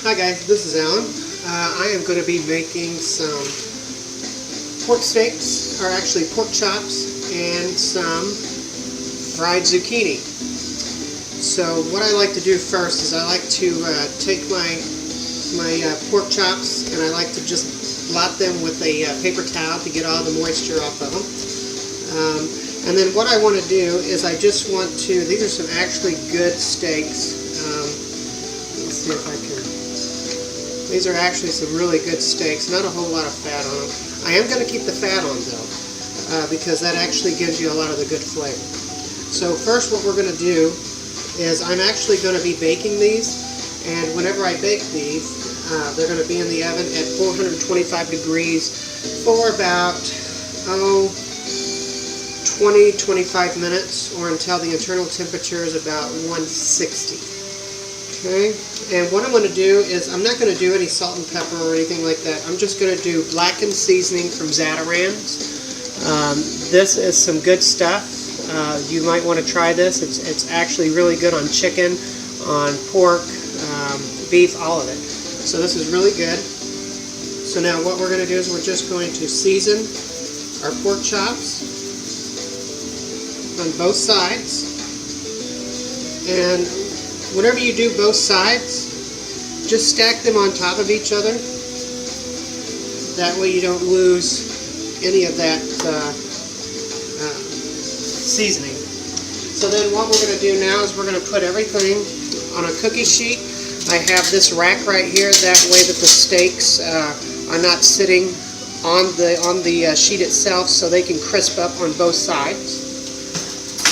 Hi guys, this is Alan. I am going to be making some pork steaks, or actually pork chops, and some fried zucchini. So what I like to do first is I like to take my pork chops and I like to just blot them with a paper towel to get all the moisture off of them. And then what I want to do is I just want to, these are some actually good steaks. Let's see if I can. These are actually some really good steaks, not a whole lot of fat on them. I am going to keep the fat on though, because that actually gives you a lot of the good flavor. So first what we're going to do is I'm actually going to be baking these, and whenever I bake these, they're going to be in the oven at 425 degrees for about, 20-25 minutes, or until the internal temperature is about 160. Okay, and what I'm going to do is I'm not going to do any salt and pepper or anything like that. I'm just going to do blackened seasoning from Zatarain's. This is some good stuff. You might want to try this. It's actually really good on chicken, on pork, beef, all of it. So this is really good. So now what we're going to do is we're just going to season our pork chops on both sides. And whenever you do both sides, just stack them on top of each other. That way you don't lose any of that seasoning. So then what we're going to do now is we're going to put everything on a cookie sheet. I have this rack right here, that way that the steaks are not sitting on the sheet itself, so they can crisp up on both sides.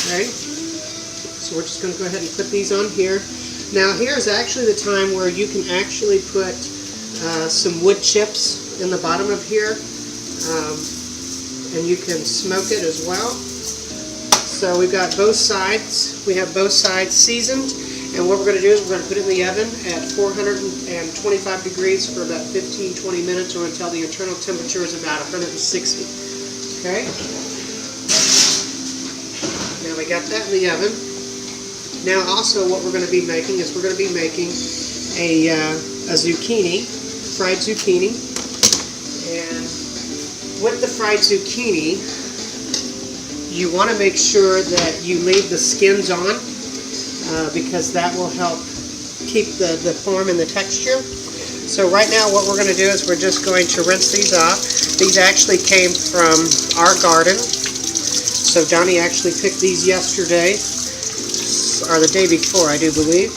Okay, so we're just going to go ahead and put these on here. Now here's actually the time where you can actually put some wood chips in the bottom of here, and you can smoke it as well. So we've got both sides. We have both sides seasoned, and what we're going to do is we're going to put it in the oven at 425 degrees for about 15-20 minutes, or until the internal temperature is about 160. Okay? Now we got that in the oven. Now also what we're going to be making is we're going to be making a zucchini, fried zucchini. And with the fried zucchini, you want to make sure that you leave the skins on, because that will help keep the form and the texture. So right now what we're going to do is we're just going to rinse these off. These actually came from our garden. So Donnie actually picked these yesterday, or the day before, I do believe.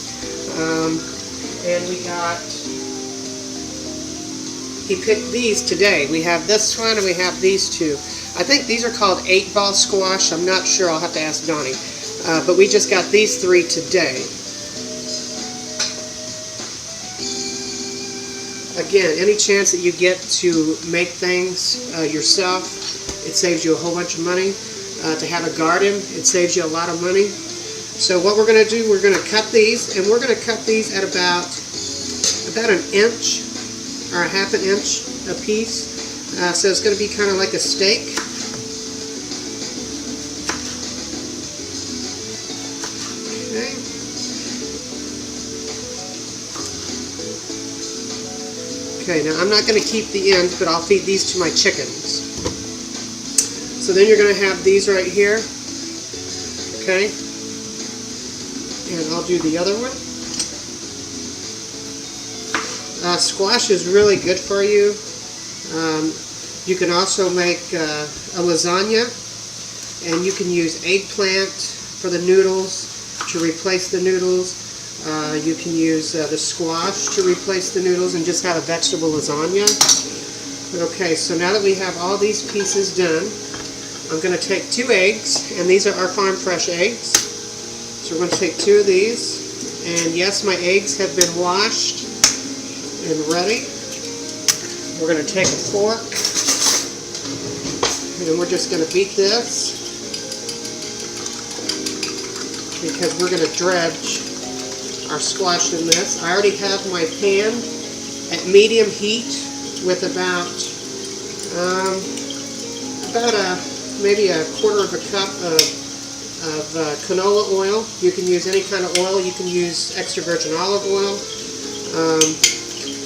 And he picked these today. We have this one and we have these two. I think these are called 8-ball squash. I'm not sure. I'll have to ask Donnie. But we just got these 3 today. Again, any chance that you get to make things yourself, it saves you a whole bunch of money. To have a garden, it saves you a lot of money. So what we're going to do, we're going to cut these, and we're going to cut these at about an inch, or a half an inch a piece. So it's going to be kind of like a steak. Okay, now I'm not going to keep the ends, but I'll feed these to my chickens. So then you're going to have these right here. Okay. And I'll do the other one. Squash is really good for you. You can also make a lasagna, and you can use eggplant for the noodles to replace the noodles. You can use the squash to replace the noodles and just have a vegetable lasagna. Okay, so now that we have all these pieces done, I'm going to take 2 eggs, and these are our farm fresh eggs. So we're going to take 2 of these, and yes, my eggs have been washed and ready. We're going to take a fork, and we're just going to beat this, because we're going to dredge our squash in this. I already have my pan at medium heat with about maybe a quarter of a cup of canola oil. You can use any kind of oil. You can use extra virgin olive oil.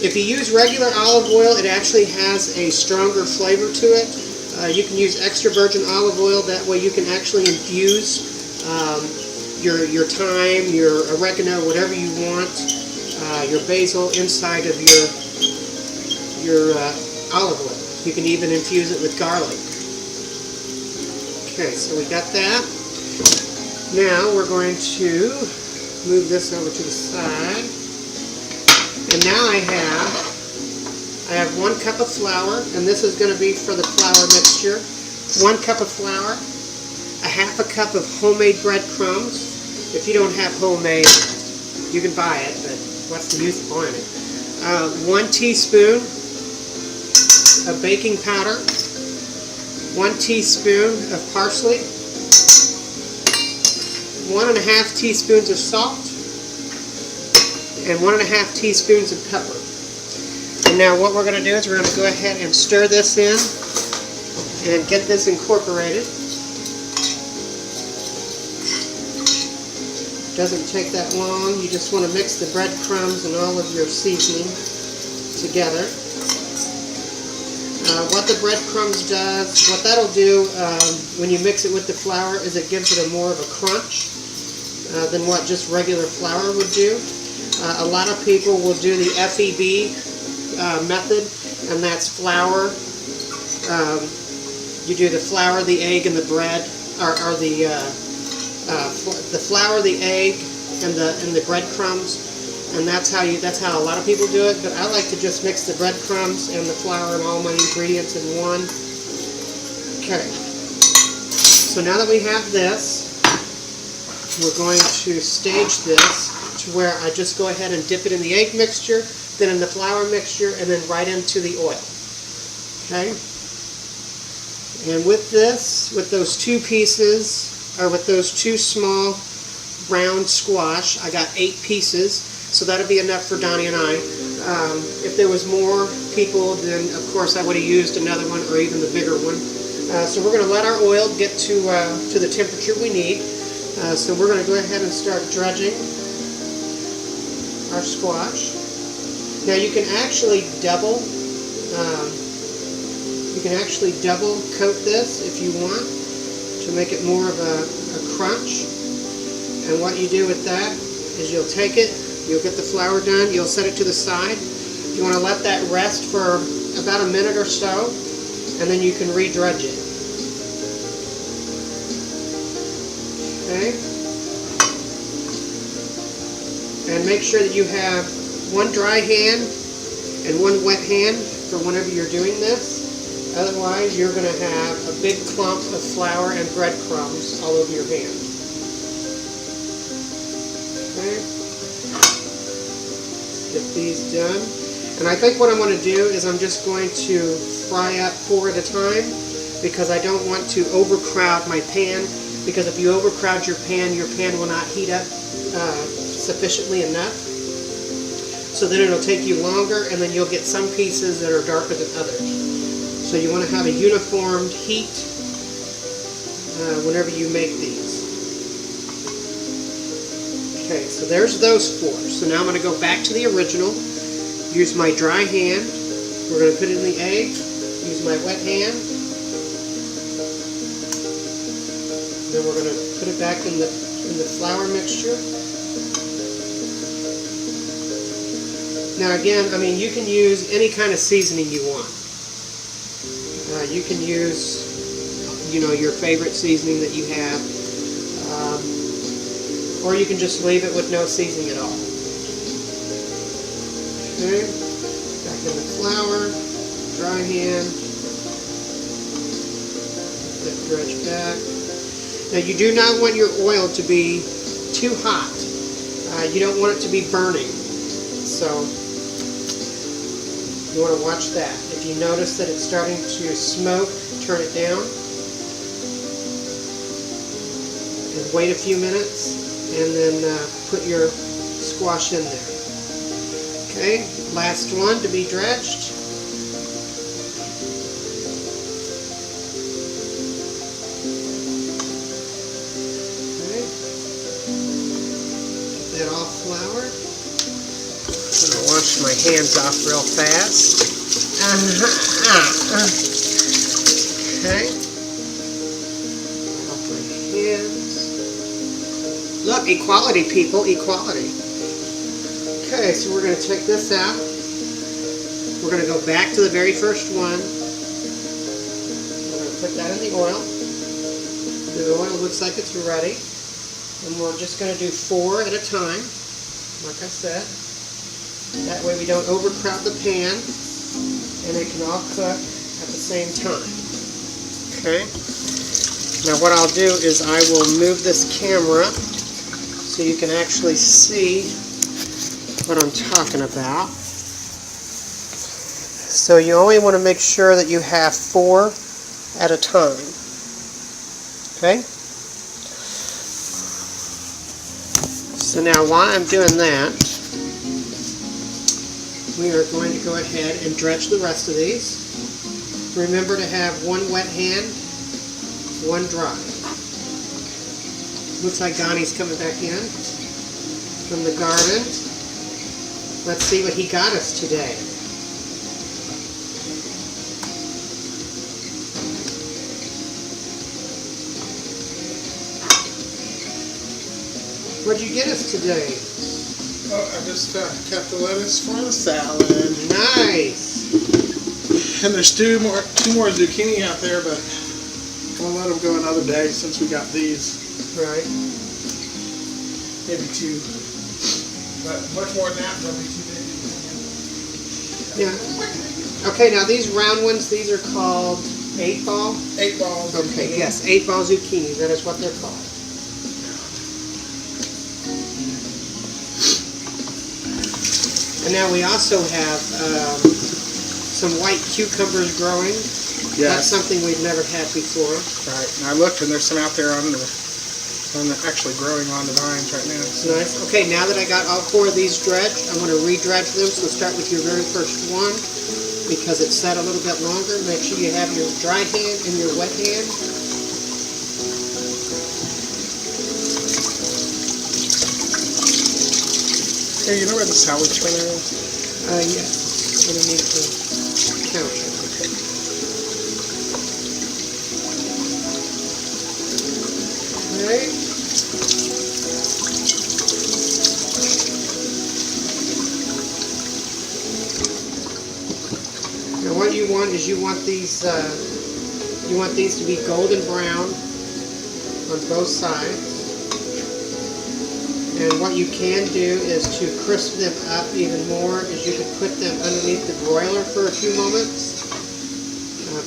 If you use regular olive oil, it actually has a stronger flavor to it. You can use extra virgin olive oil. That way you can actually infuse your thyme, your oregano, whatever you want, your basil inside of your olive oil. You can even infuse it with garlic. Okay, so we got that. Now we're going to move this over to the side. And now I have 1 cup of flour, and this is going to be for the flour mixture. 1 cup of flour, a half a cup of homemade breadcrumbs. If you don't have homemade, you can buy it, but what's the use of buying it? 1 teaspoon of baking powder, 1 teaspoon of parsley, 1½ teaspoons of salt, and 1½ teaspoons of pepper. And now what we're going to do is we're going to go ahead and stir this in and get this incorporated. Doesn't take that long. You just want to mix the breadcrumbs and all of your seasoning together. What the breadcrumbs does, what that'll do when you mix it with the flour is it gives it more of a crunch than what just regular flour would do. A lot of people will do the FEB method, and that's flour. You do the flour, the egg, and the bread, or the flour, the egg, and the breadcrumbs, and that's how a lot of people do it. But I like to just mix the breadcrumbs and the flour and all my ingredients in one. Okay. So now that we have this, we're going to stage this to where I just go ahead and dip it in the egg mixture, then in the flour mixture, and then right into the oil. Okay? And with this, with those 2 pieces, or with those 2 small round squash, I got 8 pieces, so that'll be enough for Donnie and I. If there was more people, then of course I would have used another one or even the bigger one. So we're going to let our oil get to the temperature we need. So we're going to go ahead and start dredging our squash. Now you can actually double coat this if you want to make it more of a crunch. And what you do with that is you'll take it, you'll get the flour done, you'll set it to the side. You want to let that rest for about a minute or so, and then you can re-dredge it. Okay? And make sure that you have 1 dry hand and 1 wet hand for whenever you're doing this. Otherwise, you're going to have a big clump of flour and breadcrumbs all over your hand. Okay. Get these done. And I think what I'm going to do is I'm just going to fry up 4 at a time, because I don't want to overcrowd my pan, because if you overcrowd your pan will not heat up sufficiently enough. So then it'll take you longer, and then you'll get some pieces that are darker than others. So you want to have a uniformed heat whenever you make these. Okay, so there's those 4. So now I'm going to go back to the original, use my dry hand, we're going to put it in the egg, use my wet hand, then we're going to put it back in the flour mixture. Now again, I mean, you can use any kind of seasoning you want. You can use, your favorite seasoning that you have, or you can just leave it with no seasoning at all. Okay, back in the flour, dry hand, let it dredge back. Now you do not want your oil to be too hot. You don't want it to be burning, so you want to watch that. If you notice that it's starting to smoke, turn it down. And wait a few minutes, and then put your squash in there. Okay, last one to be dredged. Okay, get that all floured. I'm going to wash my hands off real fast. Okay. Off my hands. Look, equality, people, equality. Okay, so we're going to take this out. We're going to go back to the very first one. We're going to put that in the oil. The oil looks like it's ready. And we're just going to do 4 at a time, like I said. That way we don't overcrowd the pan, and it can all cook at the same time. Okay. Now what I'll do is I will move this camera so you can actually see what I'm talking about. So you only want to make sure that you have 4 at a time. Okay? So now while I'm doing that, we are going to go ahead and dredge the rest of these. Remember to have 1 wet hand, 1 dry. Looks like Donnie's coming back in from the garden. Let's see what he got us today. What'd you get us today? Oh, I just cut the lettuce for the salad. Nice. And there's two more zucchini out there, but we'll let them go another day since we got these. Right. Maybe 2. But much more than that, they'll be too big. Yeah. Okay, now these round ones, these are called 8-ball? 8-ball zucchini. Okay, yes, 8-ball zucchini. That is what they're called. And now we also have some white cucumbers growing. Yes. That's something we've never had before. Right. And I looked, and there's some out there actually growing on the vines right now. So. Nice. Okay, now that I got all 4 of these dredged, I'm going to re-dredge them. So start with your very first one because it's set a little bit longer. Make sure you have your dry hand and your wet hand. Hey, you know where the salad strainer is? Yes. Underneath the counter. Okay. Now, what you want is you want these to be golden brown on both sides. And what you can do is to crisp them up even more is you can put them underneath the broiler for a few moments.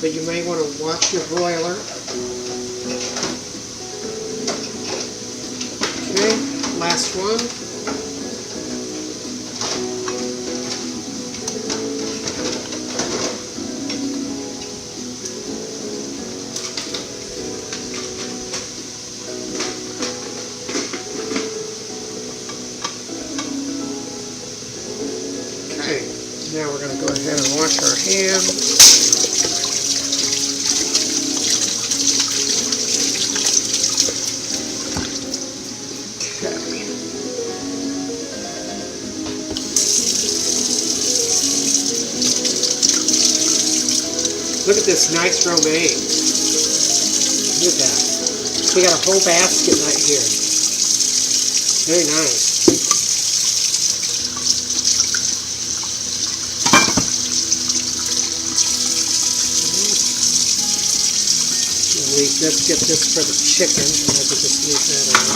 But you may want to watch your broiler. Okay, last one. Now we're going to go ahead and wash our hands. Okay. Look at this nice romaine. Look at that. We got a whole basket right here. Very nice. Let's get this for the chicken, and I could just leave that on.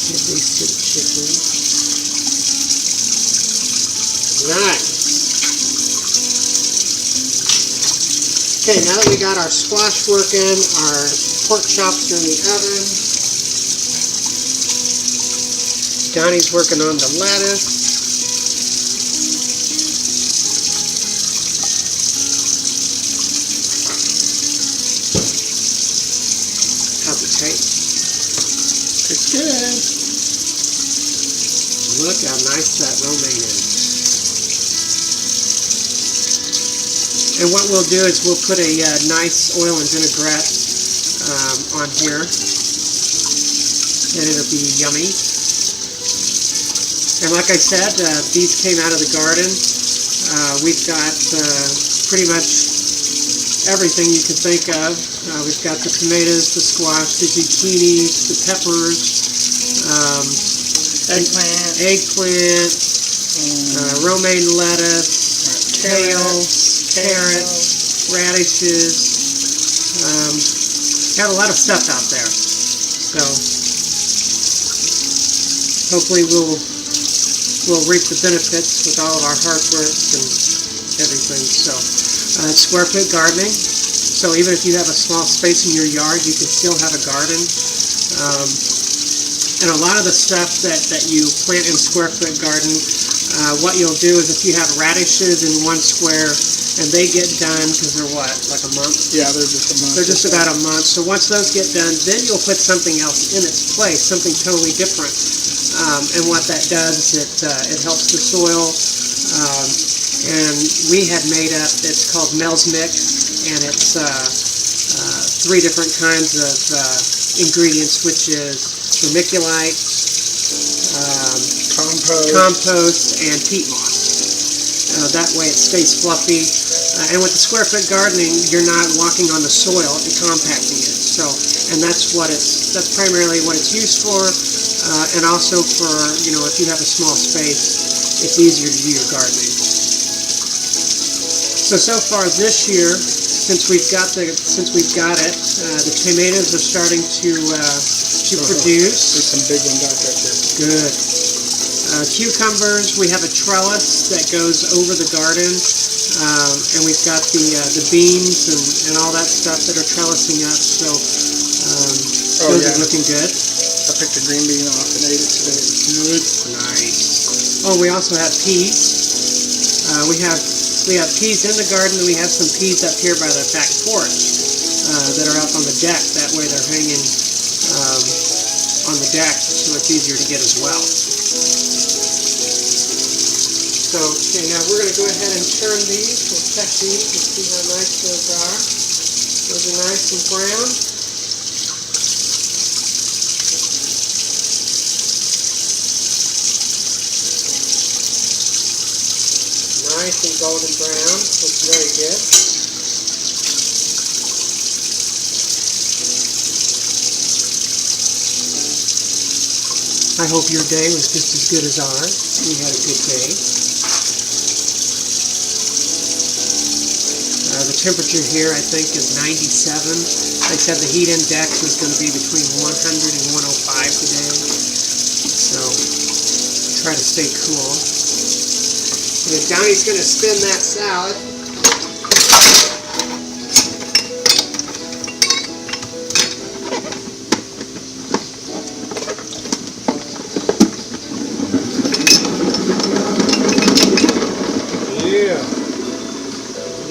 Give these to the chicken. Nice. Okay, now that we got our squash working, our pork chops are in the oven. Donnie's working on the lettuce. How's it taste? It's good. Look how nice that romaine is. And what we'll do is we'll put a nice oil and vinaigrette on here. And it'll be yummy. And like I said, these came out of the garden. We've got pretty much everything you can think of. We've got the tomatoes, the squash, the zucchinis, the peppers, eggplant, romaine lettuce, kale, carrots, radishes. Got a lot of stuff out there. So hopefully we'll reap the benefits with all of our hard work and everything. So square foot gardening. So even if you have a small space in your yard, you can still have a garden. And a lot of the stuff that you plant in square foot garden, what you'll do is if you have radishes in one square and they get done, because they're what, like a month? Yeah, they're just a month. They're just about a month. So once those get done, then you'll put something else in its place, something totally different. And what that does is it helps the soil. And we had made up, it's called Mel's Mix, and it's 3 different kinds of ingredients, which is vermiculite, compost, and peat moss. That way it stays fluffy. And with the square foot gardening, you're not walking on the soil and compacting it. So, and that's primarily what it's used for. And also for, if you have a small space, it's easier to do your gardening. So far this year, since we've got it, the tomatoes are starting to produce. There's some big ones out there too. Good. Cucumbers, we have a trellis that goes over the garden, and we've got the beans and all that stuff that are trellising up. So those are looking good. I picked a green bean off and ate it today. It was good. Nice. Oh, we also have peas. We have peas in the garden, and we have some peas up here by the back porch that are up on the deck. That way they're hanging on the deck, so it's easier to get as well. So, okay, now we're going to go ahead and turn these. We'll check these and see how nice those are. Those are nice and brown. Nice and golden brown. Looks very good. I hope your day was just as good as ours. We had a good day. The temperature here, I think, is 97. They said the heat index was going to be between 100 and 105 today. So try to stay cool. And Donnie's going to spin that salad.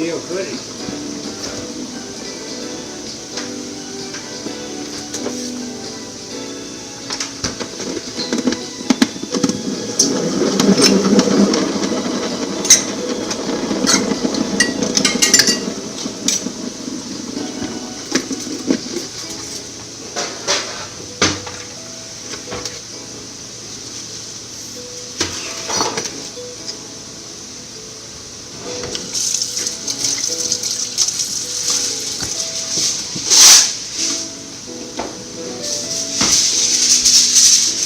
Yeah, goody.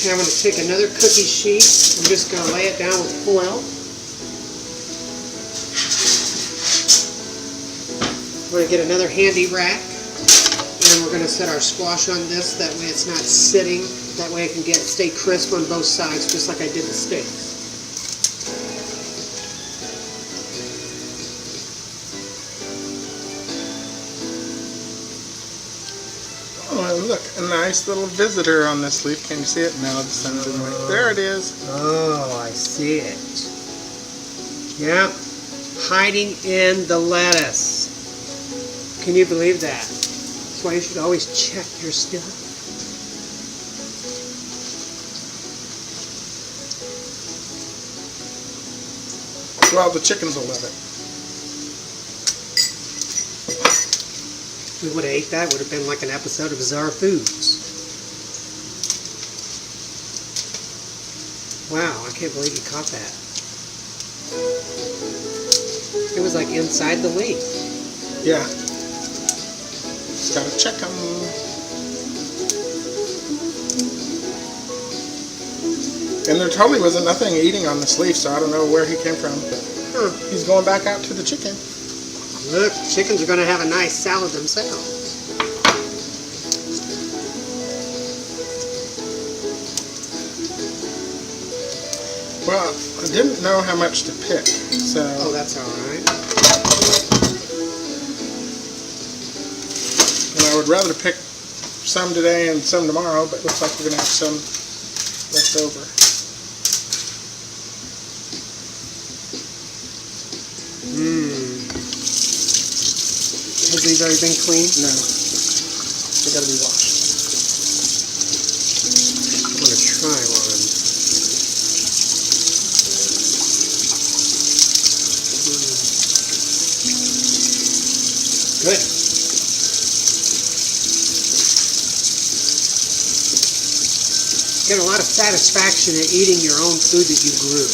Okay, I'm going to take another cookie sheet. I'm just going to lay it down with foil. We're going to get another handy rack. And we're going to set our squash on this. That way it's not sitting. That way it can stay crisp on both sides, just like I did the steaks. Oh, look, a nice little visitor on this leaf. Can you see it? No, the sun's in the way. There it is. Oh, I see it. Yep. Hiding in the lettuce. Can you believe that? That's why you should always check your stuff. Well, the chickens will love it. We would have ate that. Would have been like an episode of Bizarre Foods. Wow, I can't believe you caught that. It was like inside the leaf. Yeah. Just gotta check them. And there totally wasn't nothing eating on this leaf, so I don't know where he came from. But he's going back out to the chicken. Look, chickens are going to have a nice salad themselves. Well, I didn't know how much to pick, so... Oh, that's all right. And I would rather pick some today and some tomorrow, but looks like we're going to have some left over. Has these already been cleaned? No. They got to be washed. I'm going to try one. Good. Get a lot of satisfaction in eating your own food that you grew.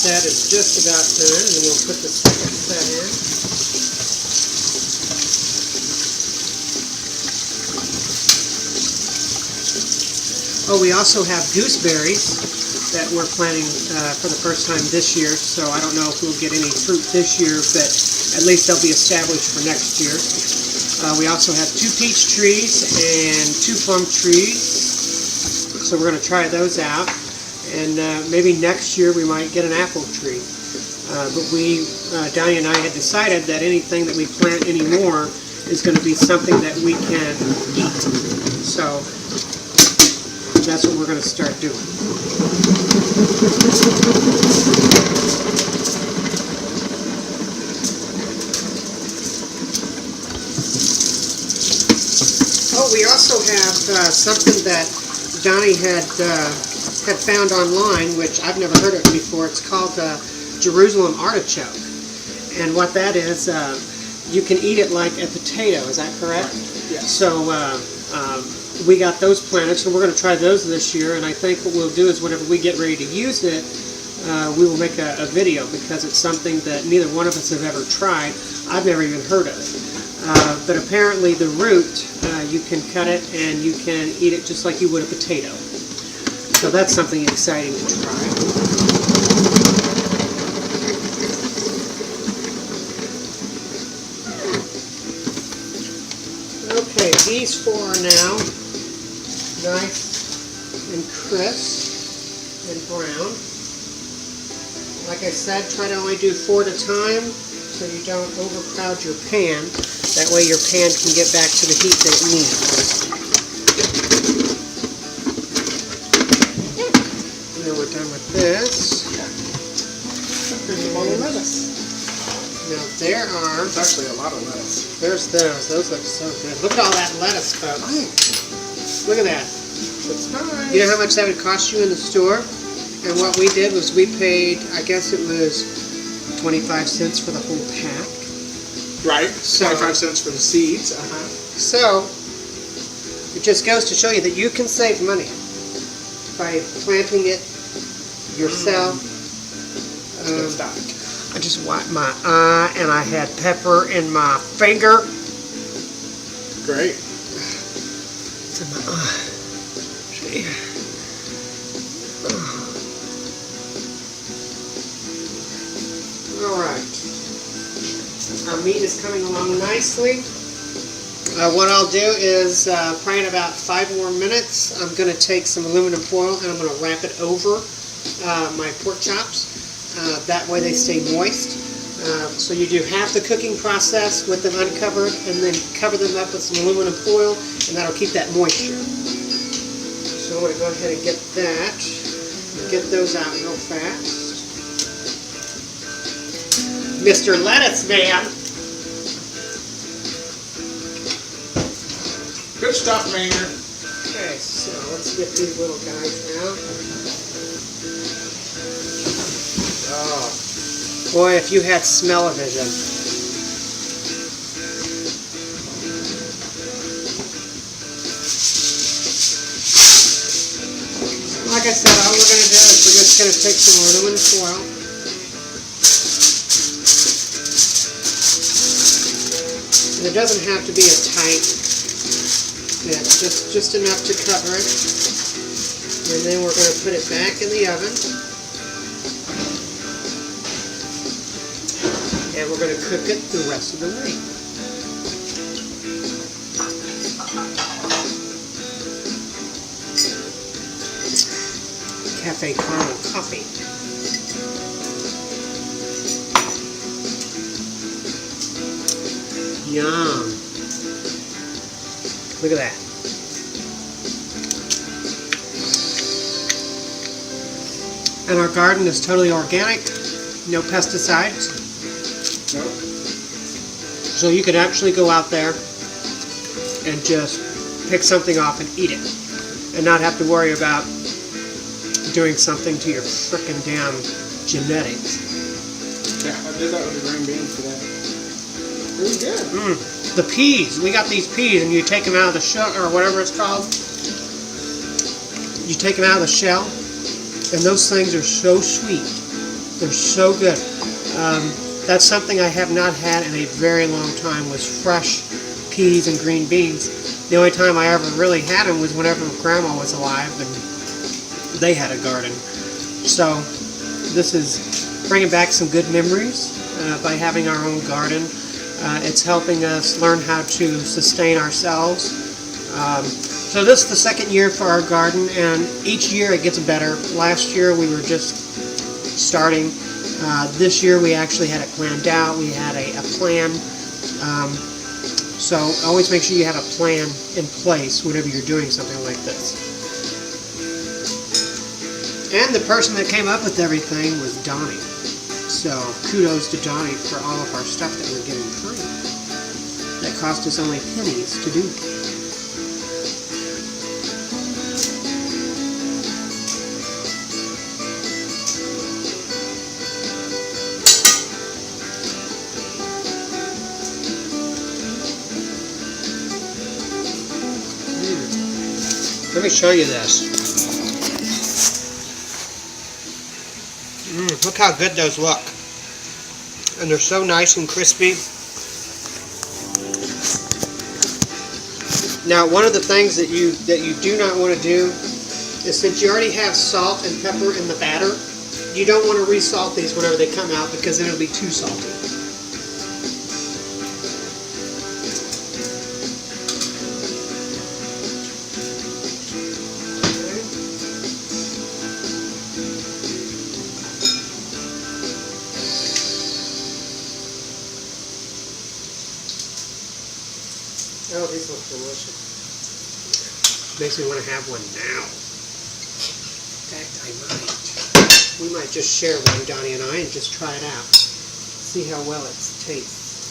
Set is just about done, and we'll put the second set in. Oh, we also have gooseberries that we're planting for the first time this year, so I don't know if we'll get any fruit this year, but at least they'll be established for next year. We also have 2 peach trees and 2 plum trees, so we're going to try those out. And maybe next year we might get an apple tree. But Donnie and I had decided that anything that we plant anymore is going to be something that we can eat. So that's what we're going to start doing. Oh, we also have something that Donnie had found online, which I've never heard of before. It's called Jerusalem artichoke. And what that is, you can eat it like a potato, is that correct? Yeah. So we got those planted, so we're going to try those this year, and I think what we'll do is whenever we get ready to use it, we will make a video, because it's something that neither one of us have ever tried. I've never even heard of it. But apparently the root, you can cut it and you can eat it just like you would a potato. So that's something exciting to try. Okay, these 4 are now nice and crisp and brown. Like I said, try to only do 4 at a time so you don't overcrowd your pan. That way your pan can get back to the heat that it needs. We're done with this. Here's a bowl of lettuce. Now there are... It's actually a lot of lettuce. There's those. Those look so good. Look at all that lettuce, folks. Nice. Look at that. It's nice. You know how much that would cost you in the store? And what we did was we paid, I guess it was 25 cents for the whole pack. Right. So, 25 cents for the seeds. So, it just goes to show you that you can save money by planting it yourself. Good stock. I just wiped my eye and I had pepper in my finger. Great. It's in my eye. See? Alright. Our meat is coming along nicely. What I'll do is, probably in about 5 more minutes, I'm going to take some aluminum foil and I'm going to wrap it over my pork chops. That way they stay moist. So you do half the cooking process with them uncovered and then cover them up with some aluminum foil, and that'll keep that moisture. So I'm going to go ahead and get that, and get those out real fast. Mr. Lettuce Man. Good stuff, Manger. Okay, so let's get these little guys out. Oh, boy, if you had smell-o-vision. Like I said, all we're going to do is we're just going to take some aluminum foil. And it doesn't have to be a tight fit, just enough to cover it. And then we're going to put it back in the oven. And we're going to cook it the rest of the way. Cafe caramel coffee. Yum. Look at that. And our garden is totally organic, no pesticides. Nope. So you could actually go out there and just pick something off and eat it. And not have to worry about doing something to your frickin' damn genetics. Yeah, I did that with the green beans today. Really good. The peas. We got these peas, and you take them out of the shell, or whatever it's called. You take them out of the shell, and those things are so sweet. They're so good. That's something I have not had in a very long time, was fresh peas and green beans. The only time I ever really had them was whenever Grandma was alive, and they had a garden. So this is bringing back some good memories by having our own garden. It's helping us learn how to sustain ourselves. So this is the second year for our garden, and each year it gets better. Last year we were just starting. This year we actually had it planned out. We had a plan. So always make sure you have a plan in place whenever you're doing something like this. And the person that came up with everything was Donnie. So kudos to Donnie for all of our stuff that we're getting free. That cost us only pennies to do. Let me show you this. Look how good those look. And they're so nice and crispy. Now, one of the things that you do not want to do is, since you already have salt and pepper in the batter, you don't want to resalt these whenever they come out, because then it'll be too salty. Oh, these look delicious. Makes me want to have one now. In fact, I might. We might just share one, Donnie and I, and just try it out. See how well it tastes.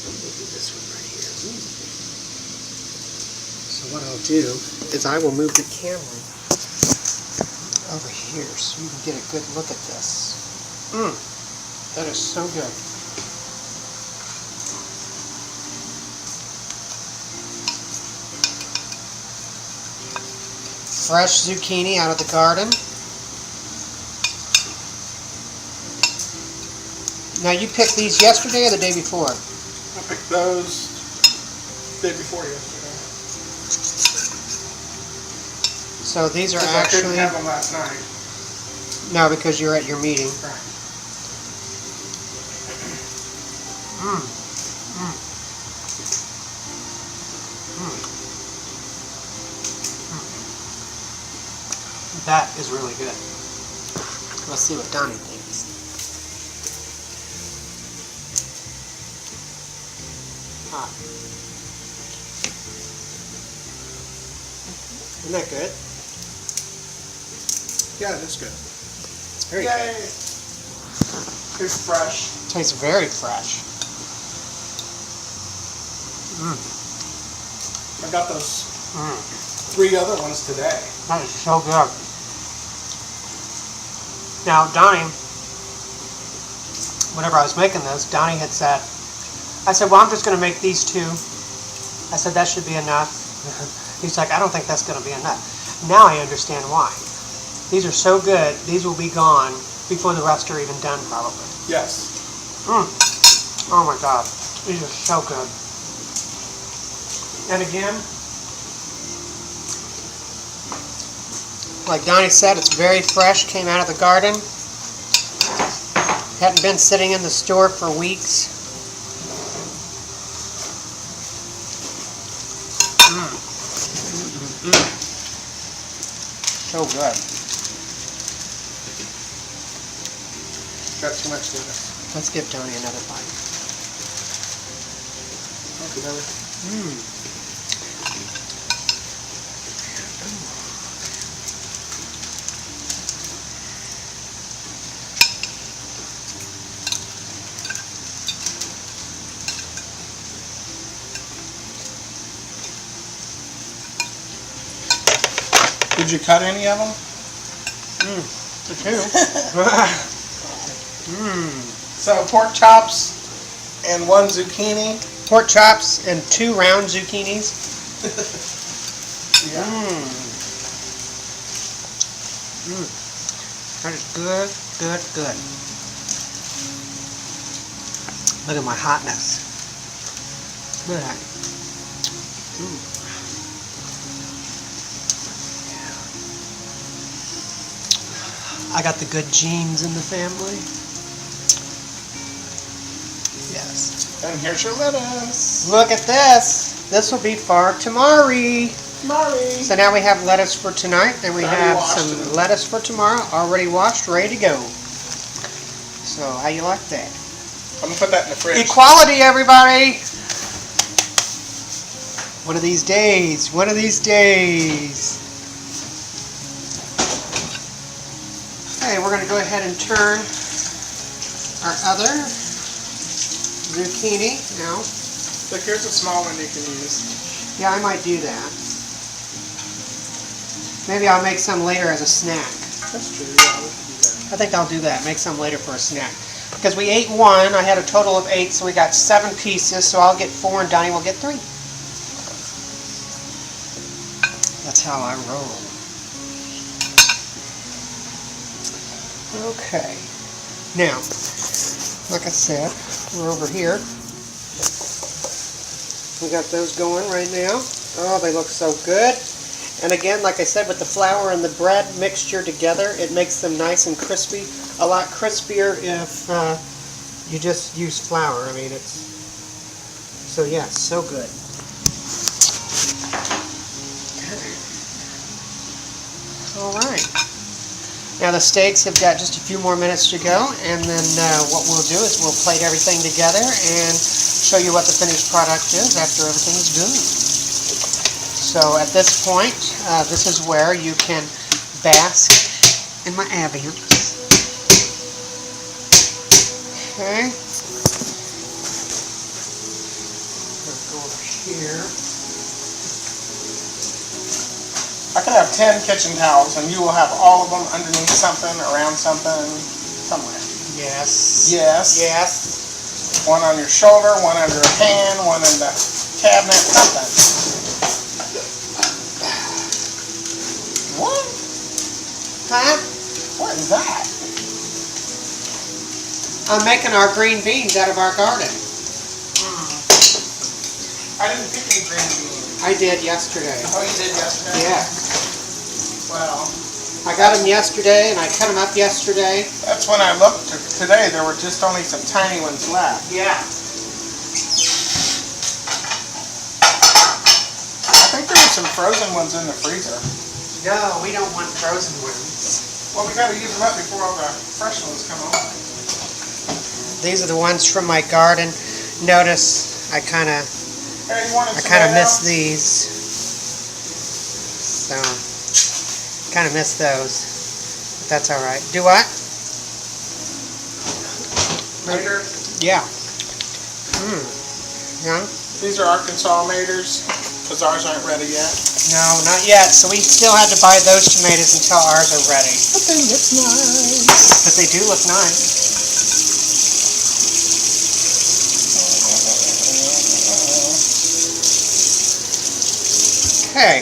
Let me do this one right here. So what I'll do is I will move the camera over here so you can get a good look at this. That is so good. Fresh zucchini out of the garden. Now, you picked these yesterday or the day before? I picked those the day before yesterday. So these are I actually... couldn't have them last night. No, because you're at your meeting. Right. That is really good. Let's see what Donnie thinks. Hot. Isn't that good? Yeah, that's good. It's very good. It's fresh. Tastes very fresh. I got those 3 other ones today. That is so good. Now, Donnie, whenever I was making this, Donnie had said, I said, well, I'm just going to make these 2. I said, that should be enough. He's like, I don't think that's going to be enough. Now I understand why. These are so good, these will be gone before the rest are even done, probably. Yes. Oh my God, these are so good. And again, like Donnie said, it's very fresh, came out of the garden. Hadn't been sitting in the store for weeks. So good. Got too much lettuce. Let's give Donnie another bite. Okay, Donnie. Did you cut any of them? The 2. So pork chops and 1 zucchini. Pork chops and 2 round zucchinis. Yeah. That is good, good, good. Look at my hotness. Look at that. I got the good genes in the family. Yes. And here's your lettuce. Look at this. This will be for tomorrow. Molly. So now we have lettuce for tonight, and we Already have washed some it. lettuce for tomorrow, already washed, ready to go. So how you like that? I'm gonna put that in the fridge. Equality, everybody! One of these days. One of these days. Okay, we're going to go ahead and turn our other zucchini now. Look, here's a small one you can use. Yeah, I might do that. Maybe I'll make some later as a snack. That's true, yeah, we can do that. I think I'll do that. Make some later for a snack. Because we ate 1, I had a total of 8, so we got 7 pieces, so I'll get 4 and Donnie will get 3. That's how I roll. Okay. Now, like I said, we're over here. We got those going right now. Oh, they look so good. And again, like I said, with the flour and the bread mixture together, it makes them nice and crispy. A lot crispier if you just use flour. I mean, it's... So yeah, so good. Alright. Now the steaks have got just a few more minutes to go, and then what we'll do is we'll plate everything together and show you what the finished product is after everything is done. So at this point, this is where you can bask in my ambience. Okay. Go over here. I could have 10 kitchen towels, and you will have all of them underneath something, around something, somewhere. Yes. Yes. Yes. One on your shoulder, one under a pan, one in the cabinet, something. What? Huh? What is that? I'm making our green beans out of our garden. I didn't pick any green beans. I did yesterday. Oh, you did yesterday? Yeah. Well, I got them yesterday, and I cut them up yesterday. that's when I looked today. There were just only some tiny ones left. Yeah. I think there were some frozen ones in the freezer. No, we don't want frozen ones. Well, we got to use them up before all the fresh ones come on. These are the ones from my garden. Notice I kind of Hey, you wanted I some kind of right miss now? these. So kind of miss those. But that's all right. Do what? Mater. Yeah. Yeah. These are Arkansas Maters, because ours aren't ready yet. No, not yet. So we still have to buy those tomatoes until ours are ready. But they look nice. But they do look nice. Okay.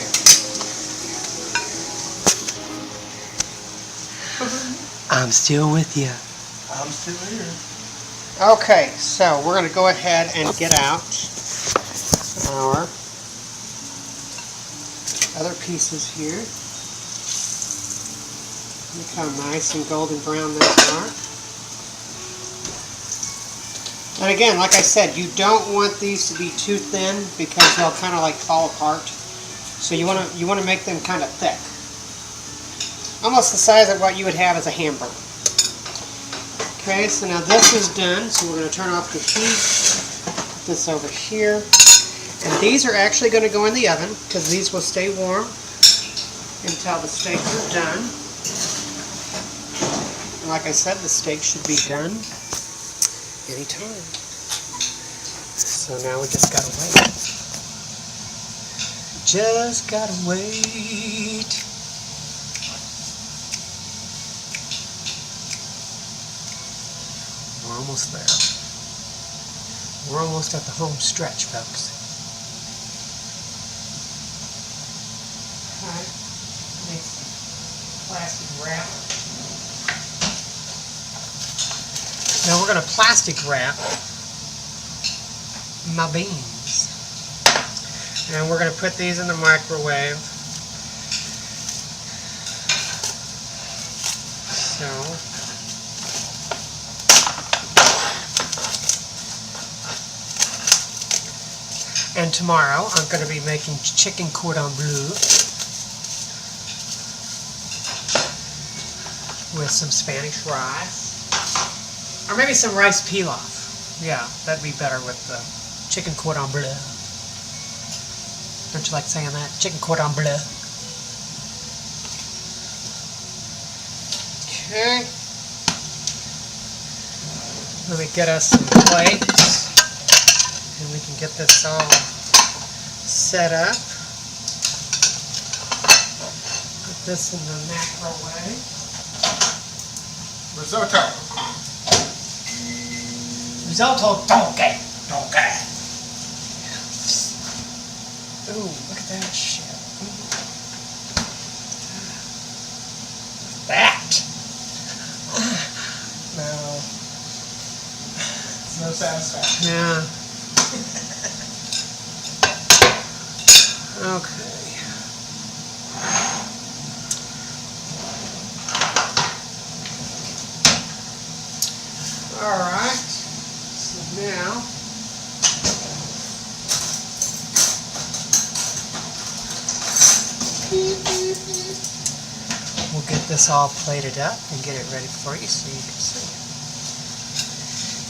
I'm still with you. I'm still here. Okay, so we're going to go ahead and get out our other pieces here. Look how nice and golden brown those are. And again, like I said, you don't want these to be too thin because they'll kind of like fall apart. So you want to make them kind of thick. Almost the size of what you would have as a hamburger. Okay, so now this is done, so we're going to turn off the heat. Put this over here. And these are actually going to go in the oven because these will stay warm until the steaks are done. And like I said, the steak should be done anytime. So now we just gotta wait. Just gotta wait. We're almost there. We're almost at the home stretch, folks. Alright, make some plastic wrap. Now we're going to plastic wrap my beans. And we're going to put these in the microwave. So, and tomorrow I'm going to be making chicken cordon bleu with some Spanish rice. Or maybe some rice pilaf. Yeah, that'd be better with the chicken cordon bleu. Don't you like saying that? Chicken cordon bleu. Okay. Let me get us some plates. And we can get this all set up. Put this in the microwave. Risotto. Risotto donkey. Donkey. Ooh, look at that shit. That. No. It's no satisfaction. Yeah. Okay. All right. So now we'll get this all plated up and get it ready for you so you can see.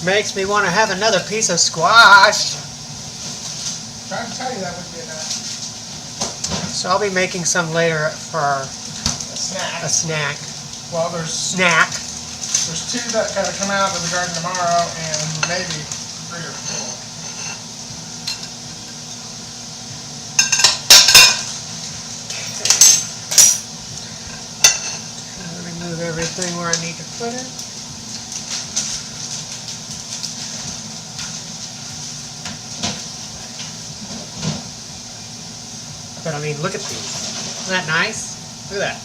Makes me want to have another piece of squash. Trying to tell you that would be enough. So I'll be making some later for A snack. a snack. Well, there's Snack. two that gotta come out of the garden tomorrow, and maybe 3 or 4. Remove everything where I need to put it. But I mean, look at these. Isn't that nice? Look at that.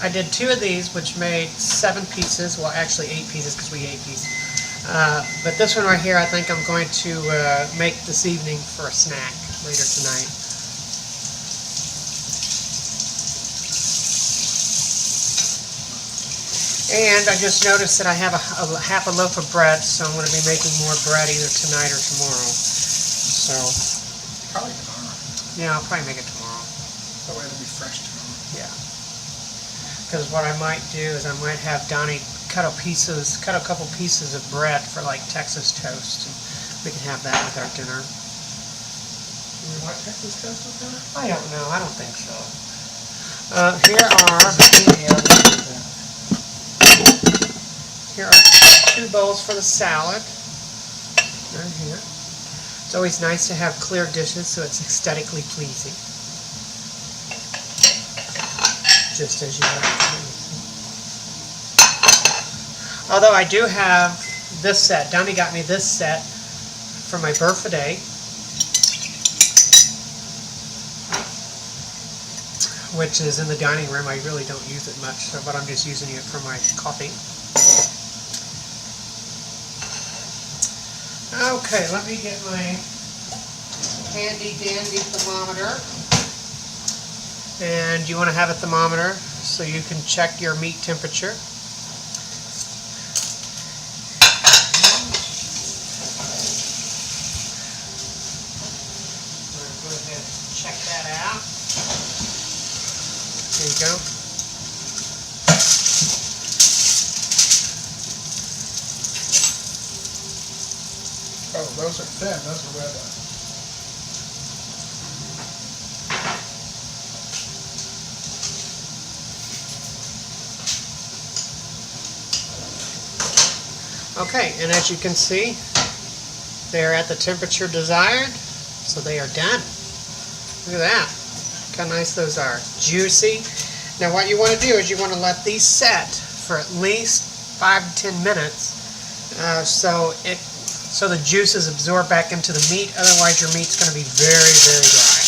I did 2 of these, which made 7 pieces. Well, actually 8 pieces because we ate these. But this one right here, I think I'm going to make this evening for a snack later tonight. And I just noticed that I have a half a loaf of bread, so I'm going to be making more bread either tonight or tomorrow. So, Probably tomorrow. yeah, I'll probably make it tomorrow. That way it'll be fresh tomorrow. Yeah. Because what I might do is I might have Donnie cut a couple pieces of bread for like Texas toast. And we can have that with our dinner. Do we want Texas toast with dinner? I don't know. I don't think so. Here are 2 bowls for the salad. Right here. It's always nice to have clear dishes so it's aesthetically pleasing. Just as you like. Although I do have this set. Dummy got me this set for my birthday. Which is in the dining room. I really don't use it much, but I'm just using it for my coffee. Okay, let me get my handy dandy thermometer. And you want to have a thermometer so you can check your meat temperature. Go ahead and check that out. There you go. Oh, those are thin. Those are red ones. Okay, and as you can see, they are at the temperature desired, so they are done. Look at that. Look how nice those are. Juicy. Now what you want to do is you want to let these set for at least 5 to 10 minutes so the juices absorb back into the meat. Otherwise your meat's going to be very, very dry.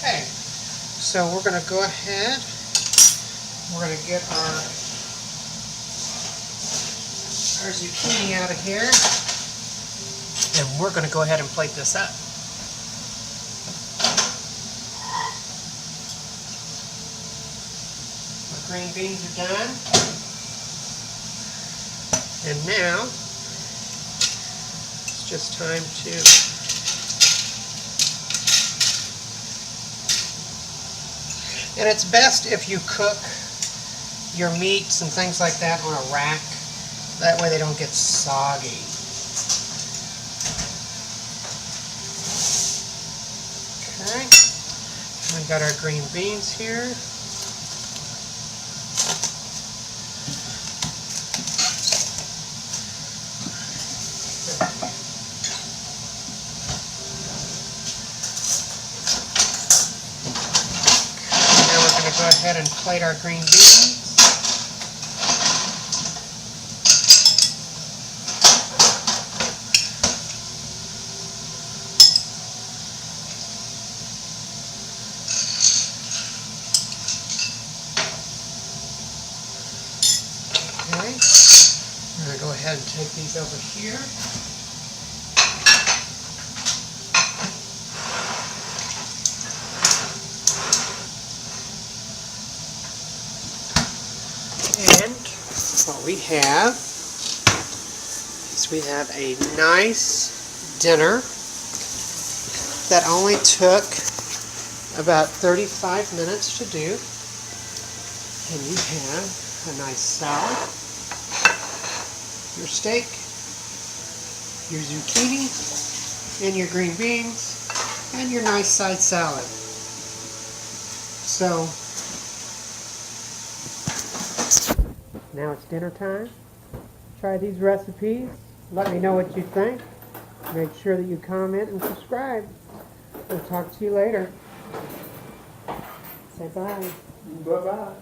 Okay, so we're going to go ahead. We're going to get our zucchini out of here, and we're going to go ahead and plate this up. My green beans are done, and now it's just time to and it's best if you cook your meats and things like that on a rack. That way they don't get soggy. Okay, we got our green beans here. Now we're going to go ahead and plate our green beans. Okay, I'm going to go ahead and take these over here. And what we have is we have a nice dinner that only took about 35 minutes to do. And you have a nice salad, your steak, your zucchini, and your green beans, and your nice side salad. So, now it's dinner time. Try these recipes. Let me know what you think. Make sure that you comment and subscribe. We'll talk to you later. Say bye. Bye-bye.